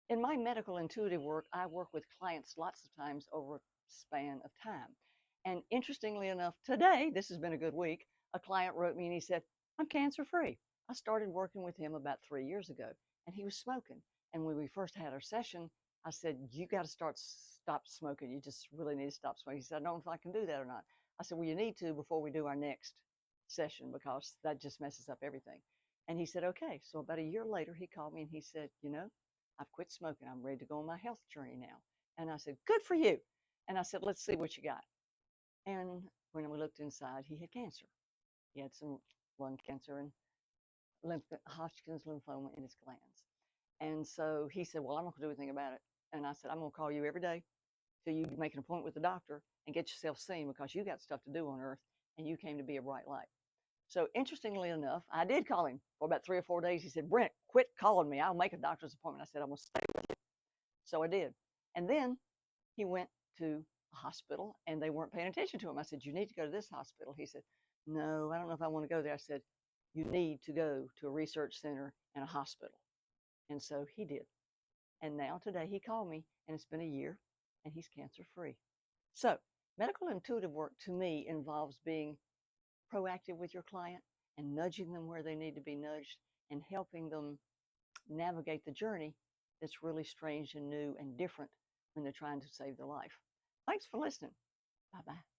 In my medical intuitive work, I work with clients lots of times over a span of time. And interestingly enough, today, this has been a good week, a client wrote me and he said, I'm cancer free. I started working with him about 3 years ago and he was smoking. And when we first had our session, I said, you got to stop smoking. You just really need to stop smoking. He said, I don't know if I can do that or not. I said, well, you need to before we do our next session because that just messes up everything. And he said, okay. So about a year later, he called me and he said, I've quit smoking. I'm ready to go on my health journey now. And I said, good for you. And I said, let's see what you got. And when we looked inside, he had cancer. He had some lung cancer and Hodgkin's lymphoma in his glands. And so he said, well, I'm not going to do anything about it. And I said, I'm going to call you every day till you make an appointment with the doctor and get yourself seen because you got stuff to do on earth and you came to be a bright light. So interestingly enough, I did call him for about 3 or 4 days. He said, Brent, quit calling me. I'll make a doctor's appointment. I said, I'm going to stay with you. So I did. And then he went to a hospital and they weren't paying attention to him. I said, you need to go to this hospital. He said, no, I don't know if I want to go there. I said, you need to go to a research center and a hospital. And so he did. And now today he called me and it's been a year and he's cancer free. So medical intuitive work to me involves being proactive with your client and nudging them where they need to be nudged and helping them navigate the journey that's really strange and new and different when they're trying to save their life. Thanks for listening. Bye bye.